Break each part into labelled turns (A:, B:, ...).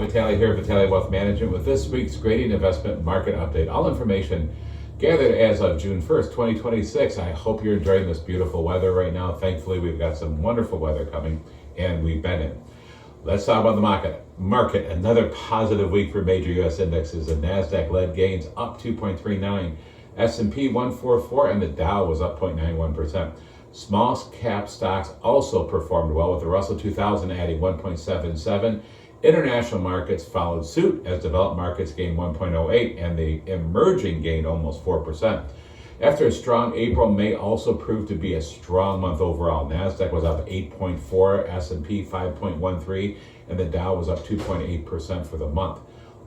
A: Vitale here, Vitale Wealth Management, with this week's grading investment market update. All information gathered as of June 1st, 2026. I hope you're enjoying this beautiful weather right now. Thankfully, we've got some wonderful weather coming, and we've been in. Let's talk about the market. Another positive week for major U.S. indexes. The NASDAQ led gains up 2.39, S&P 144, and the Dow was up 0.91%. Small cap stocks also performed well, with the Russell 2000 adding 1.77. International markets followed suit as developed markets gained 1.08 and the emerging gained almost 4%. After a strong April, May also proved to be a strong month overall. NASDAQ was up 8.4, S&P 5.13, and the Dow was up 2.8% for the month.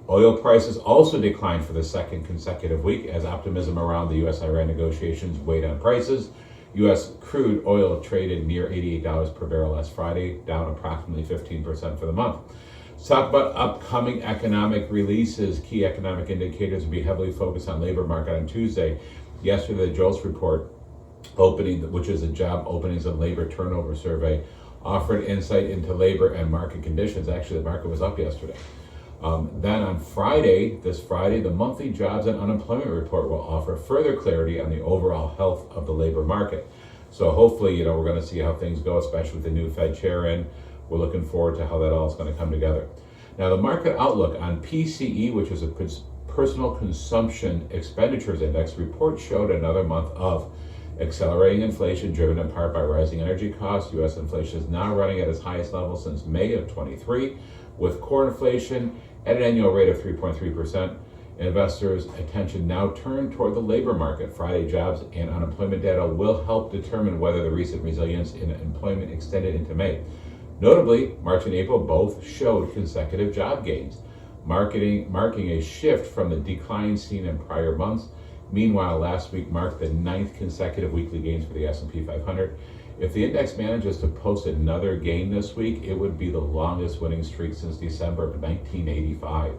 A: Oil prices also declined for the second consecutive week as optimism around the U.S.-Iran negotiations weighed on prices. U.S. crude oil traded near $88 per barrel last Friday, down approximately 15% for the month. Let's talk about upcoming economic releases. Key economic indicators will be heavily focused on labor market on Tuesday. Yesterday, the JOLTS report opening, which is a job openings and labor turnover survey, offered insight into labor and market conditions. Actually, the market was up yesterday. Then on this Friday, the monthly jobs and unemployment report will offer further clarity on the overall health of the labor market. So hopefully, we're going to see how things go, especially with the new Fed chair in. We're looking forward to how that all is going to come together. Now, the market outlook on PCE, which is a personal consumption expenditures index, report showed another month of accelerating inflation driven in part by rising energy costs. U.S. inflation is now running at its highest level since May of 23, with core inflation at an annual rate of 3.3%. Investors' attention now turn toward the labor market. Friday jobs and unemployment data will help determine whether the recent resilience in employment extended into May. Notably, March and April both showed consecutive job gains, marking a shift from the decline seen in prior months. Meanwhile, last week marked the 9th consecutive weekly gains for the S&P 500. If the index manages to post another gain this week, it would be the longest winning streak since December of 1985.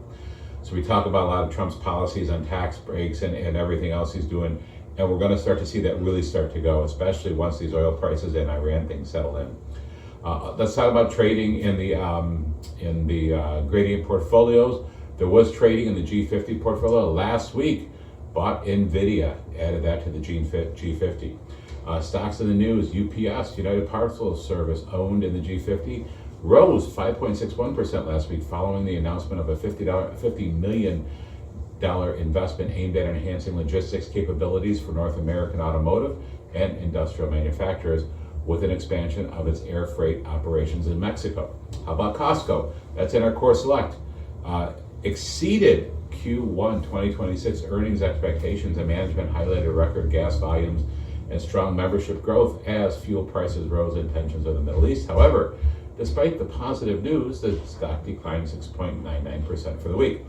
A: So we talk about a lot of Trump's policies on tax breaks and everything else he's doing, and we're going to start to see that really start to go, especially once these oil prices and Iran things settle in. Let's talk about trading in the gradient portfolios. There was trading in the G50 portfolio last week. Bought NVIDIA, added that to the G50. Stocks in the news: UPS, United Parcel Service, owned in the G50, rose 5.61% last week following the announcement of a $50 million investment aimed at enhancing logistics capabilities for North American automotive and industrial manufacturers, with an expansion of its air freight operations in Mexico. How about Costco? That's in our core select. Exceeded Q1 2026 earnings expectations, and management highlighted record gas volumes and strong membership growth as fuel prices rose in tensions in the Middle East. However, despite the positive news, the stock declined 6.99% for the week.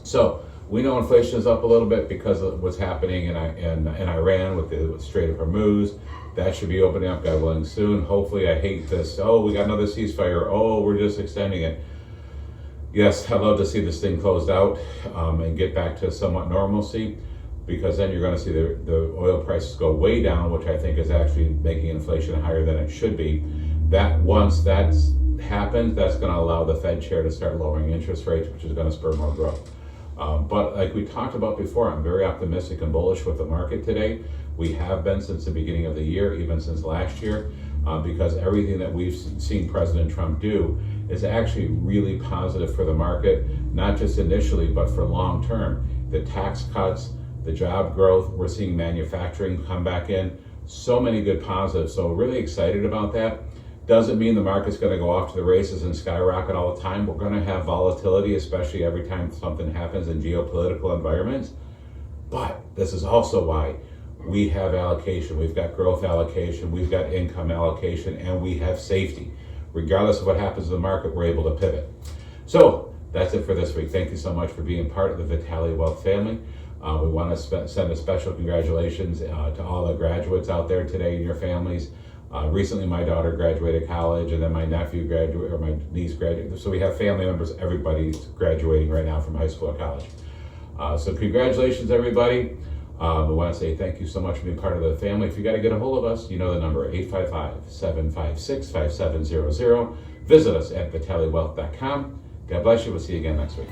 A: So we know inflation is up a little bit because of what's happening in Iran with the Strait of Hormuz. That should be opening up, God willing, soon. Hopefully, I hate this. Oh, we got another ceasefire. Oh, we're just extending it. Yes, I'd love to see this thing closed out and get back to somewhat normalcy, because then you're going to see the oil prices go way down, which I think is actually making inflation higher than it should be. That once that's happened, that's going to allow the Fed chair to start lowering interest rates, which is going to spur more growth. But like we talked about before, I'm very optimistic and bullish with the market today. We have been since the beginning of the year, even since last year, because everything that we've seen President Trump do is actually really positive for the market, not just initially, but for long term. The tax cuts, the job growth, we're seeing manufacturing come back in, so many good positives. So really excited about that. Doesn't mean the market's going to go off to the races and skyrocket all the time. We're going to have volatility, especially every time something happens in geopolitical environments. But this is also why we have allocation. We've got growth allocation, we've got income allocation, and we have safety. Regardless of what happens in the market, we're able to pivot. So that's it for this week. Thank you so much for being part of the Vitale Wealth family. We want to send a special congratulations to all the graduates out there today and your families. Recently, my daughter graduated college, and then my nephew graduated, or my niece graduated. So we have family members, everybody's graduating right now from high school or college. So congratulations, everybody. We want to say thank you so much for being part of the family. If you got to get a hold of us, you know the number, 855-756-5700. Visit us at vitalewealth.com. God bless you. We'll see you again next week.